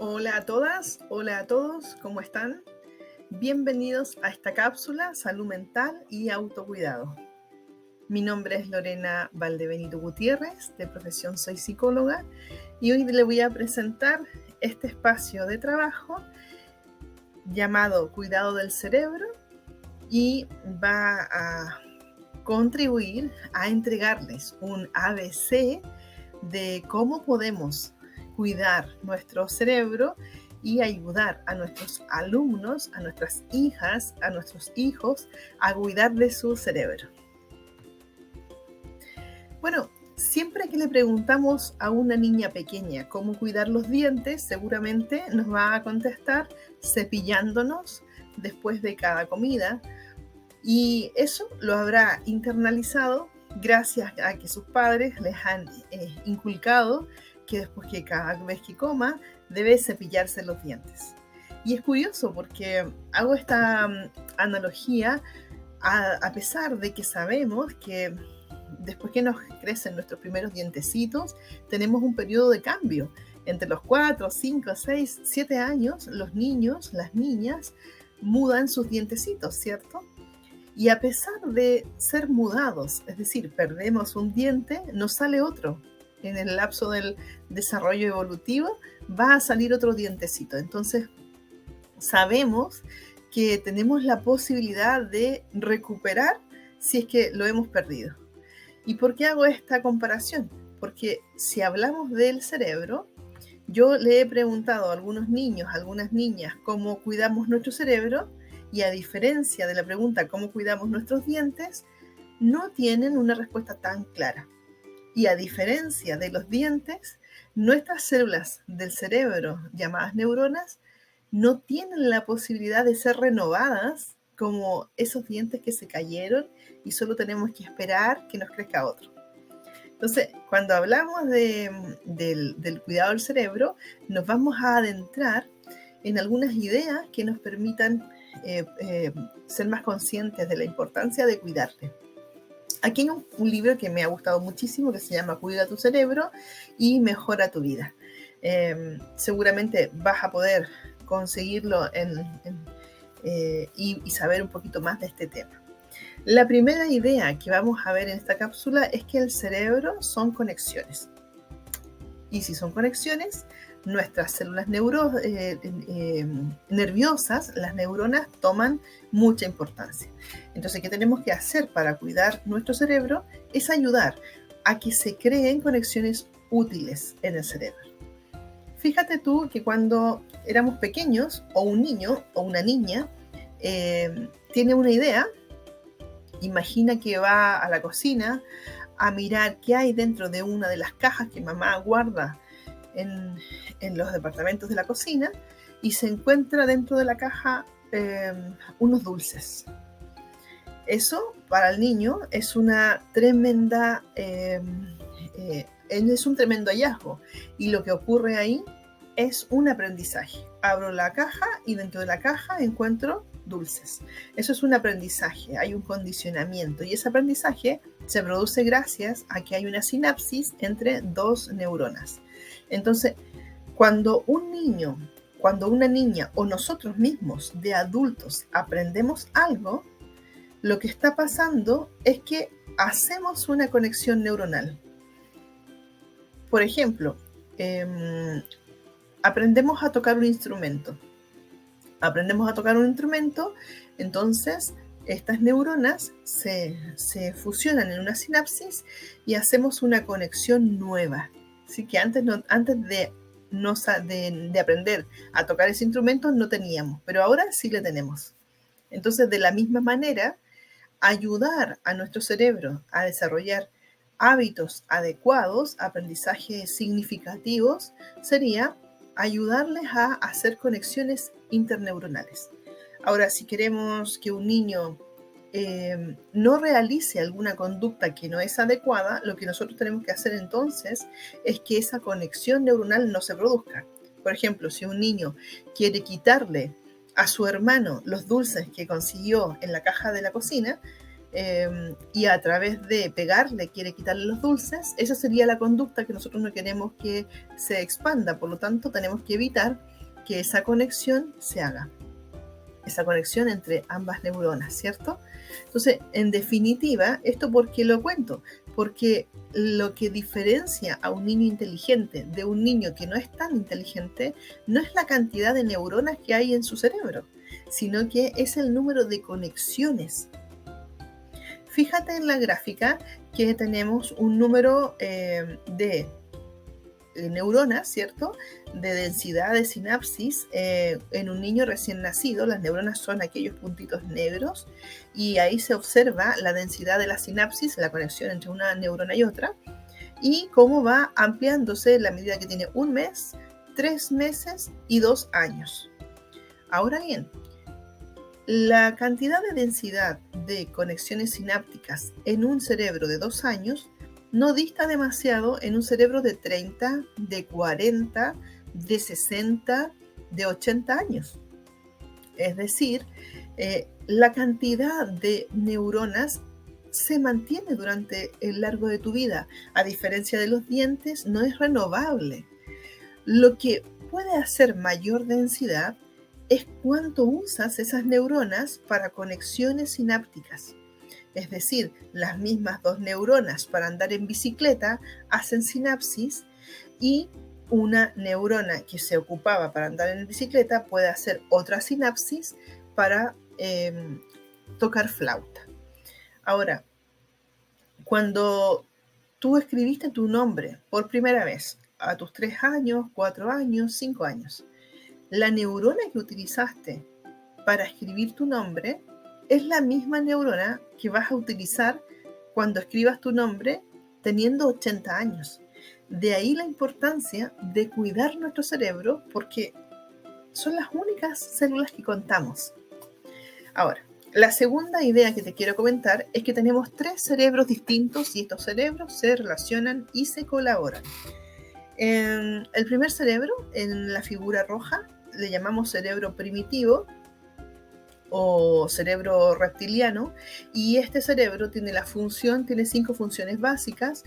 Hola a todas, hola a todos, ¿cómo están? Bienvenidos a esta cápsula Salud Mental y Autocuidado. Mi nombre es Lorena Valdebenito Gutiérrez, de profesión soy psicóloga, y hoy le voy a presentar este espacio de trabajo llamado Cuidado del Cerebro y va a contribuir a entregarles un ABC de cómo podemos cuidar nuestro cerebro y ayudar a nuestros alumnos, a nuestras hijas, a nuestros hijos a cuidar de su cerebro. Bueno, siempre que le preguntamos a una niña pequeña cómo cuidar los dientes, seguramente nos va a contestar cepillándonos después de cada comida, y eso lo habrá internalizado gracias a que sus padres les han inculcado que después que cada vez que coma debe cepillarse los dientes. Y es curioso porque hago esta analogía a pesar de que sabemos que después que nos crecen nuestros primeros dientecitos, tenemos un periodo de cambio. Entre los 4, 5, 6, 7 años, los niños, las niñas, mudan sus dientecitos, ¿cierto? Y a pesar de ser mudados, es decir, perdemos un diente, nos sale otro. En el lapso del desarrollo evolutivo va a salir otro dientecito. Entonces, sabemos que tenemos la posibilidad de recuperar si es que lo hemos perdido. ¿Y por qué hago esta comparación? Porque si hablamos del cerebro, yo le he preguntado a algunos niños, a algunas niñas, cómo cuidamos nuestro cerebro, y a diferencia de la pregunta cómo cuidamos nuestros dientes, no tienen una respuesta tan clara. Y a diferencia de los dientes, nuestras células del cerebro, llamadas neuronas, no tienen la posibilidad de ser renovadas como esos dientes que se cayeron y solo tenemos que esperar que nos crezca otro. Entonces, cuando hablamos del cuidado del cerebro, nos vamos a adentrar en algunas ideas que nos permitan ser más conscientes de la importancia de cuidarle. Aquí hay un libro que me ha gustado muchísimo que se llama Cuida tu cerebro y mejora tu vida. Seguramente vas a poder conseguirlo y saber un poquito más de este tema. La primera idea que vamos a ver en esta cápsula es que el cerebro son conexiones. Y si son conexiones, nuestras células nerviosas, las neuronas, toman mucha importancia. Entonces, ¿qué tenemos que hacer para cuidar nuestro cerebro? Es ayudar a que se creen conexiones útiles en el cerebro. Fíjate tú que cuando éramos pequeños, o un niño o una niña tiene una idea, imagina que va a la cocina a mirar qué hay dentro de una de las cajas que mamá guarda en los departamentos de la cocina, y se encuentra dentro de la caja unos dulces. Eso para el niño es una tremenda es un tremendo hallazgo, y lo que ocurre ahí es un aprendizaje. Abro la caja y dentro de la caja encuentro dulces. Eso es un aprendizaje, hay un condicionamiento, y ese aprendizaje se produce gracias a que hay una sinapsis entre dos neuronas. Entonces, cuando un niño, cuando una niña o nosotros mismos de adultos aprendemos algo, lo que está pasando es que hacemos una conexión neuronal. Por ejemplo, aprendemos a tocar un instrumento. Entonces estas neuronas se fusionan en una sinapsis y hacemos una conexión nueva. Así que antes de aprender a tocar ese instrumento no teníamos, pero ahora sí le tenemos. Entonces, de la misma manera, ayudar a nuestro cerebro a desarrollar hábitos adecuados, aprendizajes significativos, sería ayudarles a hacer conexiones interneuronales. Ahora, si queremos que un niño no realice alguna conducta que no es adecuada, lo que nosotros tenemos que hacer entonces es que esa conexión neuronal no se produzca. Por ejemplo, si un niño quiere quitarle a su hermano los dulces que consiguió en la caja de la cocina, y a través de pegarle quiere quitarle los dulces, esa sería la conducta que nosotros no queremos que se expanda. Por lo tanto, tenemos que evitar que esa conexión se haga. Esa conexión entre ambas neuronas, ¿cierto? Entonces, en definitiva, ¿esto por qué lo cuento? Porque lo que diferencia a un niño inteligente de un niño que no es tan inteligente no es la cantidad de neuronas que hay en su cerebro, sino que es el número de conexiones. Fíjate en la gráfica que tenemos un número de neuronas, ¿cierto? De densidad de sinapsis en un niño recién nacido. Las neuronas son aquellos puntitos negros y ahí se observa la densidad de la sinapsis, la conexión entre una neurona y otra, y cómo va ampliándose en la medida que tiene 1 mes, 3 meses y 2 años. Ahora bien, la cantidad de densidad de conexiones sinápticas en un cerebro de 2 años no dista demasiado en un cerebro de 30, de 40, de 60, de 80 años. Es decir, la cantidad de neuronas se mantiene durante el largo de tu vida. A diferencia de los dientes, no es renovable. Lo que puede hacer mayor densidad es cuánto usas esas neuronas para conexiones sinápticas. Es decir, las mismas 2 neuronas para andar en bicicleta hacen sinapsis y una neurona que se ocupaba para andar en bicicleta puede hacer otra sinapsis para tocar flauta. Ahora, cuando tú escribiste tu nombre por primera vez a tus 3 años, 4 años, 5 años, la neurona que utilizaste para escribir tu nombre es la misma neurona que vas a utilizar cuando escribas tu nombre teniendo 80 años. De ahí la importancia de cuidar nuestro cerebro porque son las únicas células que contamos. Ahora, la segunda idea que te quiero comentar es que tenemos 3 cerebros distintos y estos cerebros se relacionan y se colaboran. El primer cerebro, en la figura roja, le llamamos cerebro primitivo o cerebro reptiliano, y este cerebro tiene 5 funciones básicas.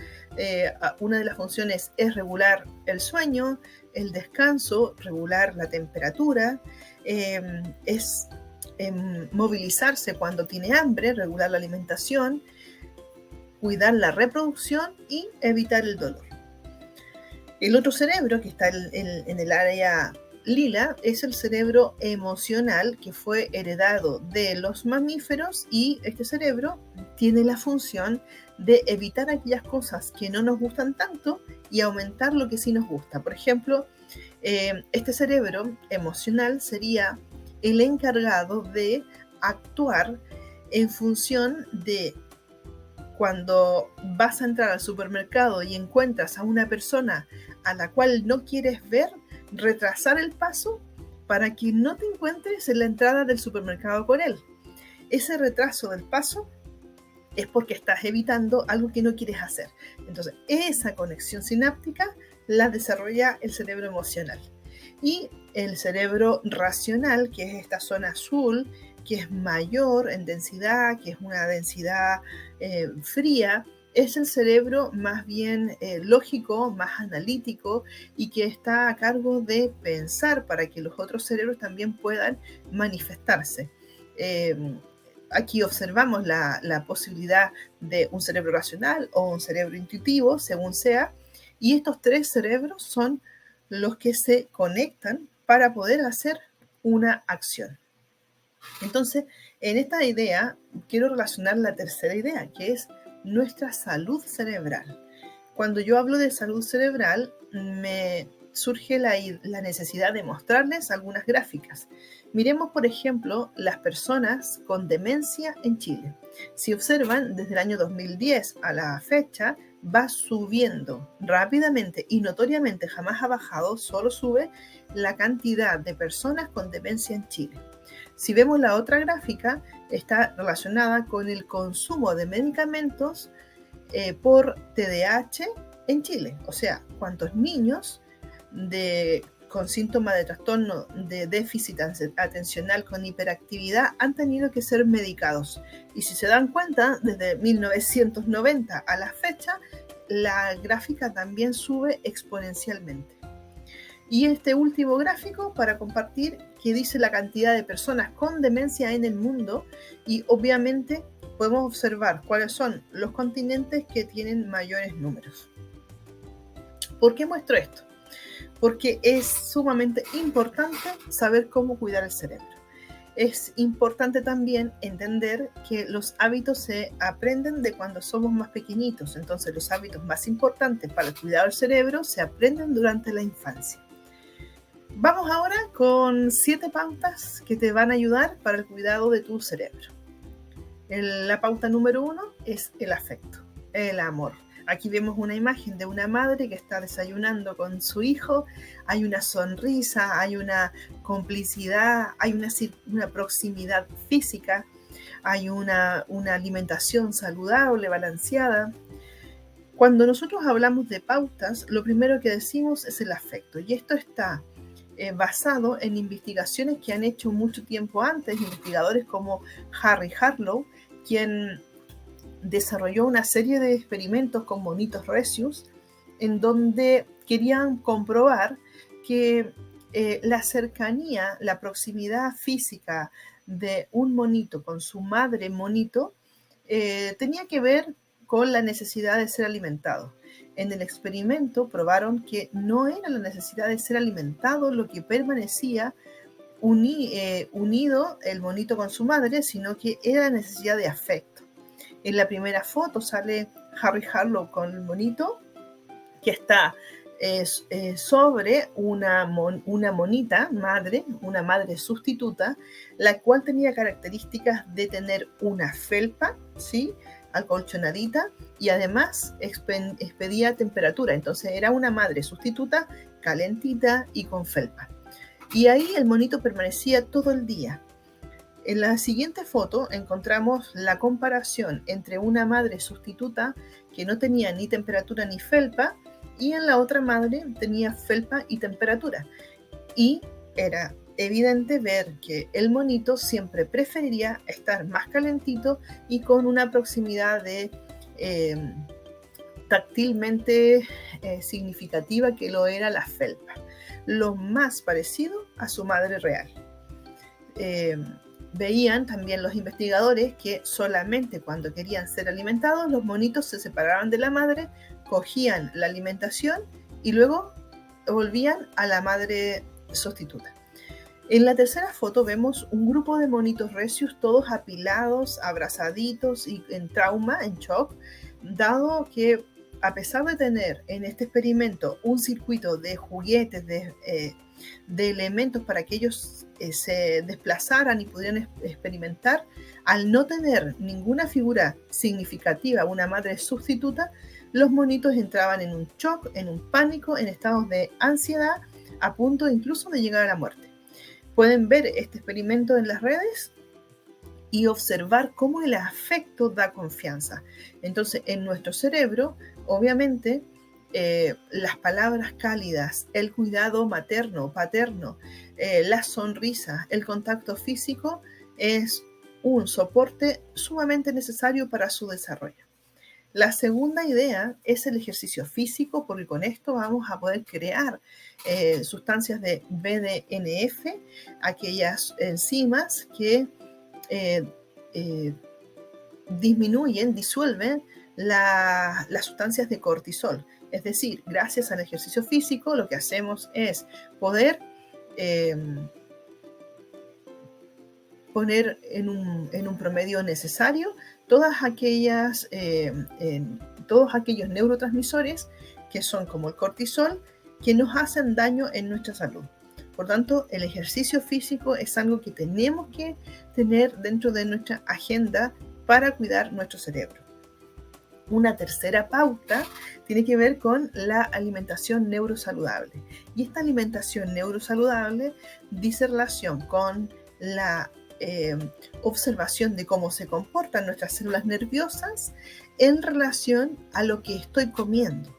Una de las funciones es regular el sueño, el descanso, regular la temperatura, es movilizarse cuando tiene hambre, regular la alimentación, cuidar la reproducción y evitar el dolor. El otro cerebro, que está en el área lila, es el cerebro emocional que fue heredado de los mamíferos, y este cerebro tiene la función de evitar aquellas cosas que no nos gustan tanto y aumentar lo que sí nos gusta. Por ejemplo, este cerebro emocional sería el encargado de actuar en función de cuando vas a entrar al supermercado y encuentras a una persona a la cual no quieres ver, retrasar el paso para que no te encuentres en la entrada del supermercado con él. Ese retraso del paso es porque estás evitando algo que no quieres hacer. Entonces, esa conexión sináptica la desarrolla el cerebro emocional. Y el cerebro racional, que es esta zona azul, que es mayor en densidad, que es una densidad fría, es el cerebro más bien lógico, más analítico, y que está a cargo de pensar para que los otros cerebros también puedan manifestarse. Aquí observamos la posibilidad de un cerebro racional o un cerebro intuitivo, según sea, y estos 3 cerebros son los que se conectan para poder hacer una acción. Entonces, en esta idea quiero relacionar la tercera idea, que es nuestra salud cerebral. Cuando yo hablo de salud cerebral, me surge la necesidad de mostrarles algunas gráficas. Miremos, por ejemplo, las personas con demencia en Chile. Si observan, desde el año 2010 a la fecha, va subiendo rápidamente y notoriamente, jamás ha bajado, solo sube la cantidad de personas con demencia en Chile. Si vemos la otra gráfica, está relacionada con el consumo de medicamentos por TDAH en Chile. O sea, cuántos niños con síntomas de trastorno de déficit atencional con hiperactividad han tenido que ser medicados. Y si se dan cuenta, desde 1990 a la fecha, la gráfica también sube exponencialmente. Y este último gráfico para compartir que dice la cantidad de personas con demencia en el mundo y obviamente podemos observar cuáles son los continentes que tienen mayores números. ¿Por qué muestro esto? Porque es sumamente importante saber cómo cuidar el cerebro. Es importante también entender que los hábitos se aprenden de cuando somos más pequeñitos. Entonces, los hábitos más importantes para el cuidado del cerebro se aprenden durante la infancia. Vamos ahora con 7 pautas que te van a ayudar para el cuidado de tu cerebro. La pauta número 1 es el afecto, el amor. Aquí vemos una imagen de una madre que está desayunando con su hijo. Hay una sonrisa, hay una complicidad, hay una proximidad física, hay una alimentación saludable, balanceada. Cuando nosotros hablamos de pautas, lo primero que decimos es el afecto. Y esto está basado en investigaciones que han hecho mucho tiempo antes, investigadores como Harry Harlow, quien desarrolló una serie de experimentos con monitos rhesus en donde querían comprobar que la cercanía, la proximidad física de un monito con su madre monito tenía que ver con la necesidad de ser alimentado. En el experimento probaron que no era la necesidad de ser alimentado lo que permanecía unido el monito con su madre, sino que era la necesidad de afecto. En la primera foto sale Harry Harlow con el monito que está sobre una monita madre, una madre sustituta, la cual tenía características de tener una felpa, ¿sí?, acolchonadita, y además expedía temperatura. Entonces era una madre sustituta, calentita y con felpa. Y ahí el monito permanecía todo el día. En la siguiente foto encontramos la comparación entre una madre sustituta que no tenía ni temperatura ni felpa y en la otra madre tenía felpa y temperatura. Y era evidente ver que el monito siempre preferiría estar más calentito y con una proximidad táctilmente significativa que lo era la felpa, lo más parecido a su madre real. Veían también los investigadores que solamente cuando querían ser alimentados, los monitos se separaban de la madre, cogían la alimentación y luego volvían a la madre sustituta. En la tercera foto vemos un grupo de monitos rhesus, todos apilados, abrazaditos y en trauma, en shock, dado que a pesar de tener en este experimento un circuito de juguetes, de elementos para que ellos se desplazaran y pudieran experimentar, al no tener ninguna figura significativa, una madre sustituta, los monitos entraban en un shock, en un pánico, en estados de ansiedad, a punto incluso de llegar a la muerte. Pueden ver este experimento en las redes y observar cómo el afecto da confianza. Entonces, en nuestro cerebro, obviamente, las palabras cálidas, el cuidado materno, paterno, la sonrisa, el contacto físico es un soporte sumamente necesario para su desarrollo. La segunda idea es el ejercicio físico, porque con esto vamos a poder crear sustancias de BDNF, aquellas enzimas que disuelven las sustancias de cortisol. Es decir, gracias al ejercicio físico, lo que hacemos es poder poner en un promedio necesario todos aquellos neurotransmisores que son como el cortisol, que nos hacen daño en nuestra salud. Por tanto, el ejercicio físico es algo que tenemos que tener dentro de nuestra agenda para cuidar nuestro cerebro. Una tercera pauta tiene que ver con la alimentación neurosaludable. Y esta alimentación neurosaludable dice relación con la observación de cómo se comportan nuestras células nerviosas en relación a lo que estoy comiendo.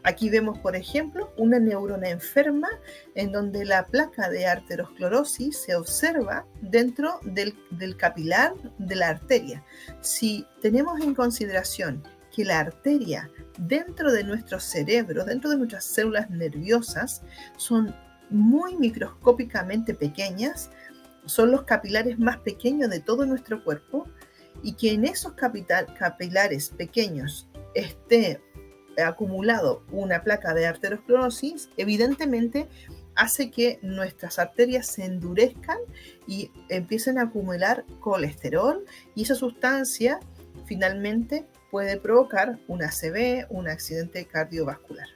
Aquí vemos, por ejemplo, una neurona enferma en donde la placa de arteriosclerosis se observa dentro del capilar de la arteria. Si tenemos en consideración que la arteria dentro de nuestro cerebro, dentro de nuestras células nerviosas, son muy microscópicamente pequeñas, son los capilares más pequeños de todo nuestro cuerpo, y que en esos capilares pequeños esté acumulado una placa de arteriosclerosis, evidentemente hace que nuestras arterias se endurezcan y empiecen a acumular colesterol, y esa sustancia finalmente puede provocar un ACV, un accidente cardiovascular.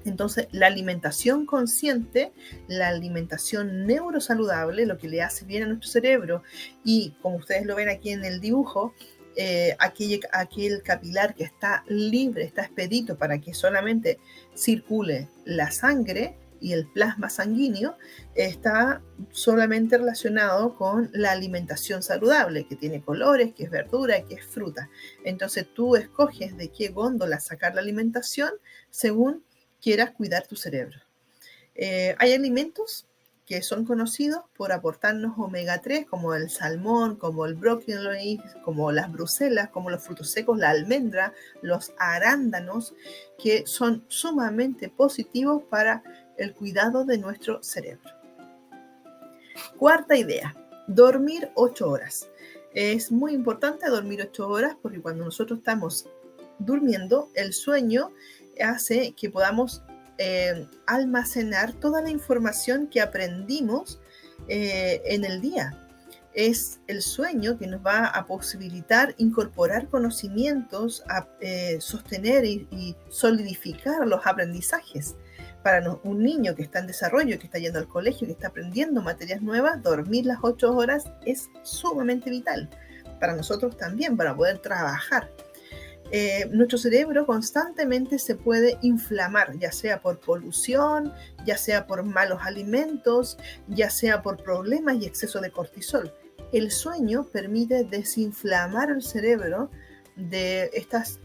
Entonces, la alimentación consciente, la alimentación neurosaludable, lo que le hace bien a nuestro cerebro, y como ustedes lo ven aquí en el dibujo, aquel capilar que está libre, está expedito para que solamente circule la sangre y el plasma sanguíneo, está solamente relacionado con la alimentación saludable, que tiene colores, que es verdura, que es fruta. Entonces tú escoges de qué góndola sacar la alimentación según quieras cuidar tu cerebro. Hay alimentos que son conocidos por aportarnos omega 3, como el salmón, como el brócoli, como las bruselas, como los frutos secos, la almendra, los arándanos, que son sumamente positivos para el cuidado de nuestro cerebro. Cuarta idea, dormir 8 horas. Es muy importante dormir 8 horas porque cuando nosotros estamos durmiendo, el sueño hace que podamos almacenar toda la información que aprendimos en el día. Es el sueño que nos va a posibilitar incorporar conocimientos, sostener y solidificar los aprendizajes. Para un niño que está en desarrollo, que está yendo al colegio, que está aprendiendo materias nuevas, dormir las 8 horas es sumamente vital. Para nosotros también, para poder trabajar. Nuestro cerebro constantemente se puede inflamar, ya sea por polución, ya sea por malos alimentos, ya sea por problemas y exceso de cortisol. El sueño permite desinflamar el cerebro de estos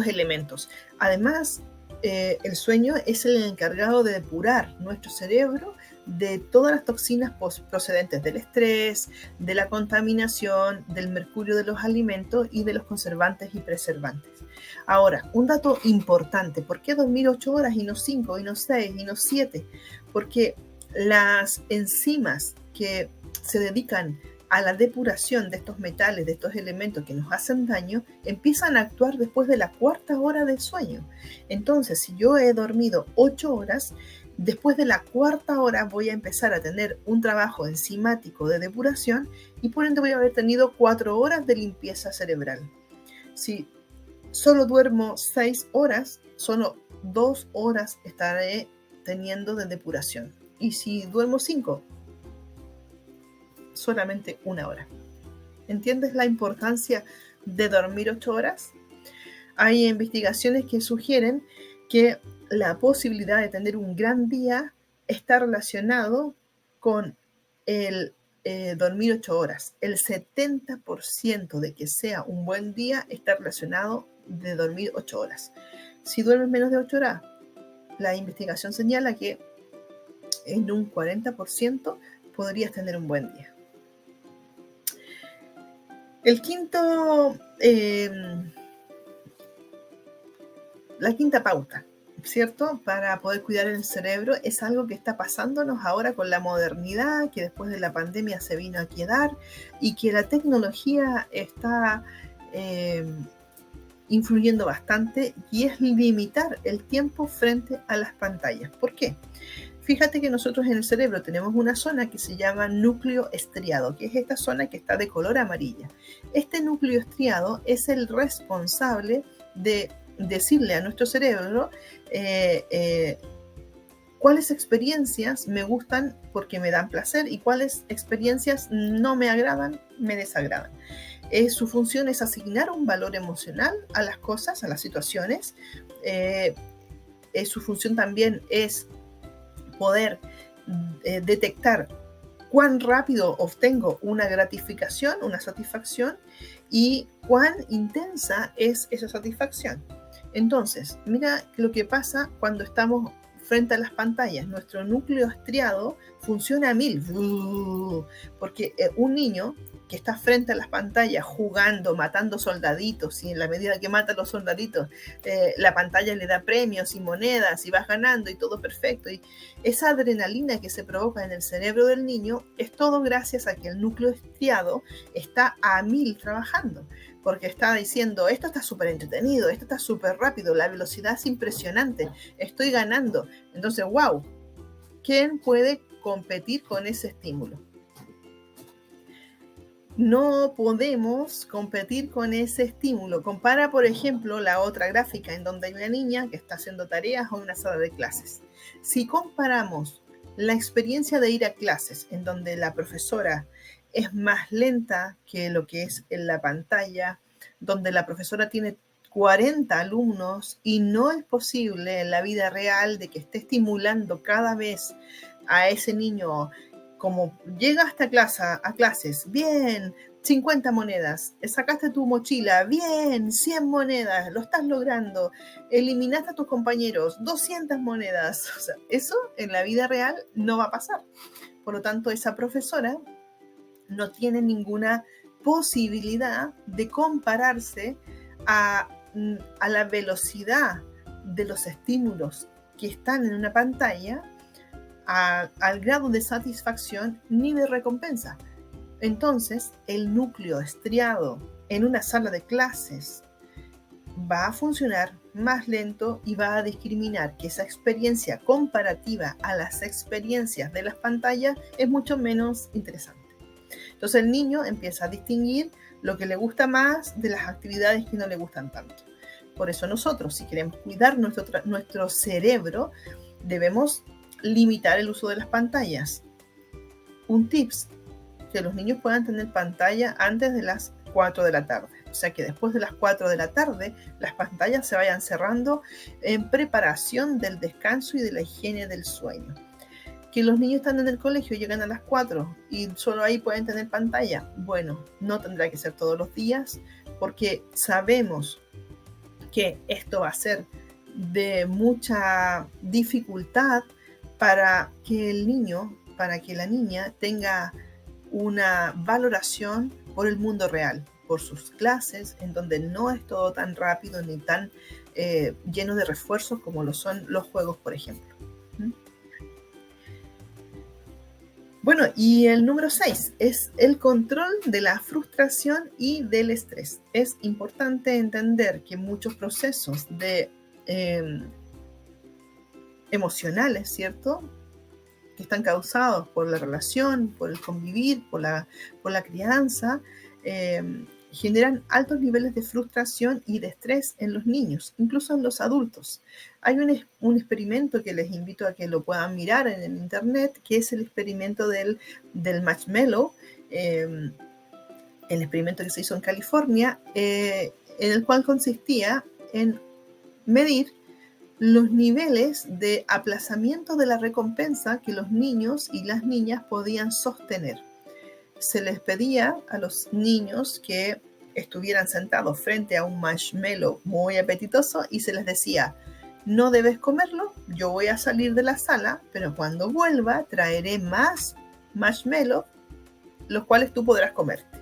elementos. Además, el sueño es el encargado de depurar nuestro cerebro de todas las toxinas procedentes del estrés, de la contaminación, del mercurio de los alimentos y de los conservantes y preservantes. Ahora, un dato importante, ¿por qué dormir 8 horas y no 5, y no 6, y no 7? Porque las enzimas que se dedican a la depuración de estos metales, de estos elementos que nos hacen daño, empiezan a actuar después de la cuarta hora del sueño. Entonces, si yo he dormido 8 horas, después de la cuarta hora voy a empezar a tener un trabajo enzimático de depuración y por ende voy a haber tenido 4 horas de limpieza cerebral. Si solo duermo 6 horas, solo 2 horas estaré teniendo de depuración. Y si duermo 5, solamente 1 hora. ¿Entiendes la importancia de dormir 8 horas? Hay investigaciones que sugieren que la posibilidad de tener un gran día está relacionado con el dormir 8 horas. El 70% de que sea un buen día está relacionado de dormir 8 horas. Si duermes menos de 8 horas, la investigación señala que en un 40% podrías tener un buen día. La quinta pauta, ¿cierto? Para poder cuidar el cerebro es algo que está pasándonos ahora con la modernidad, que después de la pandemia se vino a quedar y que la tecnología está influyendo bastante, y es limitar el tiempo frente a las pantallas. ¿Por qué? Fíjate que nosotros en el cerebro tenemos una zona que se llama núcleo estriado, que es esta zona que está de color amarilla. Este núcleo estriado es el responsable de decirle a nuestro cerebro cuáles experiencias me gustan porque me dan placer y cuáles experiencias no me agradan, me desagradan. Su función es asignar un valor emocional a las cosas, a las situaciones. Su función también es poder detectar cuán rápido obtengo una gratificación, una satisfacción, y cuán intensa es esa satisfacción. Entonces, mira lo que pasa cuando estamos frente a las pantallas. Nuestro núcleo estriado funciona a 1000, porque un niño que está frente a las pantallas jugando, matando soldaditos, y en la medida que mata a los soldaditos, la pantalla le da premios y monedas y vas ganando y todo perfecto. Y esa adrenalina que se provoca en el cerebro del niño es todo gracias a que el núcleo estriado está a 1000 trabajando, porque está diciendo, esto está súper entretenido, esto está súper rápido, la velocidad es impresionante, estoy ganando. Entonces, wow, ¿quién puede competir con ese estímulo? No podemos competir con ese estímulo. Compara, por ejemplo, la otra gráfica en donde hay una niña que está haciendo tareas o una sala de clases. Si comparamos la experiencia de ir a clases en donde la profesora es más lenta que lo que es en la pantalla, donde la profesora tiene 40 alumnos y no es posible en la vida real de que esté estimulando cada vez a ese niño, como llega hasta clases, bien, 50 monedas, sacaste tu mochila, bien, 100 monedas, lo estás logrando, eliminaste a tus compañeros, 200 monedas. O sea, eso en la vida real no va a pasar. Por lo tanto, esa profesora no tiene ninguna posibilidad de compararse a la velocidad de los estímulos que están en una pantalla, al grado de satisfacción ni de recompensa. Entonces, el núcleo estriado en una sala de clases va a funcionar más lento y va a discriminar que esa experiencia comparativa a las experiencias de las pantallas es mucho menos interesante. Entonces el niño empieza a distinguir lo que le gusta más de las actividades que no le gustan tanto. Por eso nosotros, si queremos cuidar nuestro cerebro, debemos limitar el uso de las pantallas. Un tips, que los niños puedan tener pantalla antes de las 4 de la tarde. O sea que después de las 4 de la tarde, las pantallas se vayan cerrando en preparación del descanso y de la higiene del sueño. Que los niños están en el colegio, llegan a las 4 y solo ahí pueden tener pantalla. Bueno, no tendrá que ser todos los días, porque sabemos que esto va a ser de mucha dificultad para que el niño, para que la niña tenga una valoración por el mundo real, por sus clases, en donde no es todo tan rápido ni tan lleno de refuerzos como lo son los juegos, por ejemplo. Bueno, y el número 6 es el control de la frustración y del estrés. Es importante entender que muchos procesos emocionales, ¿cierto?, que están causados por la relación, por el convivir, por la crianza, generan altos niveles de frustración y de estrés en los niños, incluso en los adultos. Hay un experimento que les invito a que lo puedan mirar en el internet, que es el experimento del marshmallow, el experimento que se hizo en California, en el cual consistía en medir los niveles de aplazamiento de la recompensa que los niños y las niñas podían sostener. Se les pedía a los niños que estuvieran sentados frente a un marshmallow muy apetitoso y se les decía, no debes comerlo, yo voy a salir de la sala, pero cuando vuelva traeré más marshmallow, los cuales tú podrás comerte.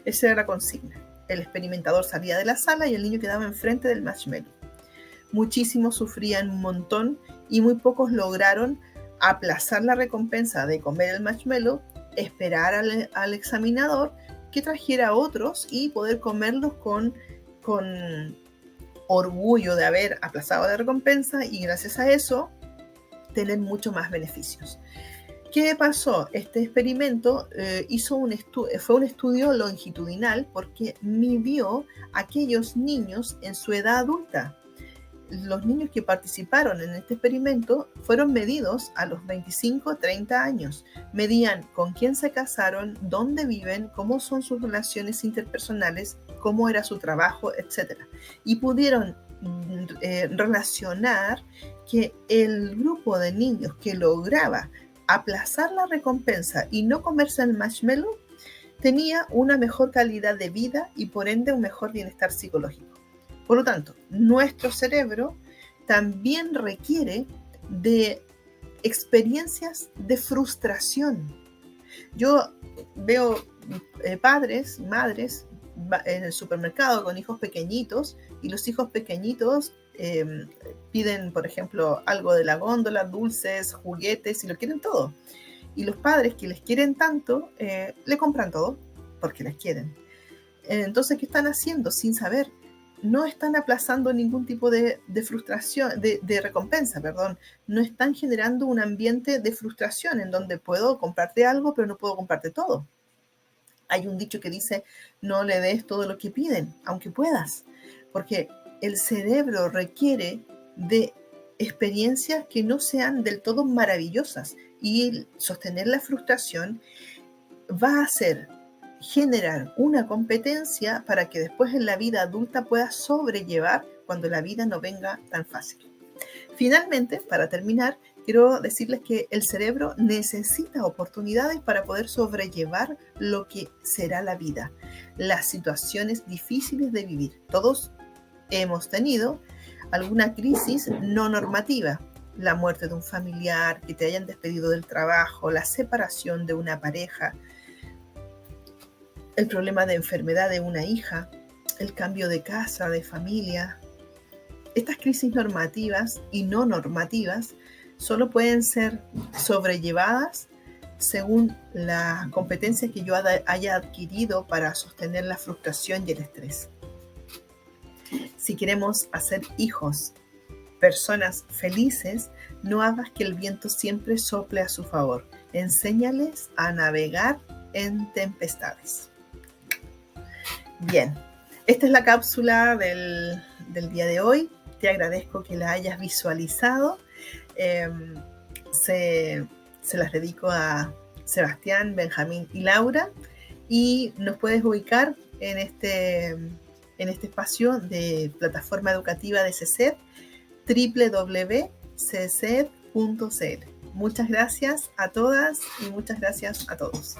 Esa era la consigna. El experimentador salía de la sala y el niño quedaba enfrente del marshmallow. Muchísimos sufrían un montón y muy pocos lograron aplazar la recompensa de comer el marshmallow, esperar al examinador que trajera otros y poder comerlos con orgullo de haber aplazado la recompensa y gracias a eso tener mucho más beneficios. ¿Qué pasó? Este experimento fue un estudio longitudinal porque midió a aquellos niños en su edad adulta. Los niños que participaron en este experimento fueron medidos a los 25-30 años. Medían con quién se casaron, dónde viven, cómo son sus relaciones interpersonales, cómo era su trabajo, etc. Y pudieron relacionar que el grupo de niños que lograba aplazar la recompensa y no comerse el marshmallow tenía una mejor calidad de vida y por ende un mejor bienestar psicológico. Por lo tanto, nuestro cerebro también requiere de experiencias de frustración. Yo veo padres y madres en el supermercado con hijos pequeñitos y los hijos pequeñitos piden, por ejemplo, algo de la góndola, dulces, juguetes, y lo quieren todo. Y los padres que les quieren tanto, le compran todo porque les quieren. Entonces, ¿qué están haciendo sin saber? No están aplazando ningún tipo de frustración, de recompensa, perdón. No están generando un ambiente de frustración en donde puedo comprarte algo, pero no puedo comprarte todo. Hay un dicho que dice, no le des todo lo que piden, aunque puedas, porque el cerebro requiere de experiencias que no sean del todo maravillosas, y sostener la frustración va a hacer generar una competencia para que después en la vida adulta puedas sobrellevar cuando la vida no venga tan fácil. Finalmente, para terminar, quiero decirles que el cerebro necesita oportunidades para poder sobrellevar lo que será la vida, las situaciones difíciles de vivir. Todos hemos tenido alguna crisis no normativa, la muerte de un familiar, que te hayan despedido del trabajo, la separación de una pareja, el problema de enfermedad de una hija, el cambio de casa, de familia. Estas crisis normativas y no normativas solo pueden ser sobrellevadas según la competencia que yo haya adquirido para sostener la frustración y el estrés. Si queremos hacer hijos, personas felices, no hagas que el viento siempre sople a su favor. Enséñales a navegar en tempestades. Bien, esta es la cápsula del día de hoy. Te agradezco que la hayas visualizado. Se las dedico a Sebastián, Benjamín y Laura. Y nos puedes ubicar en este espacio de plataforma educativa de CECED, www.ceced.cl. Muchas gracias a todas y muchas gracias a todos.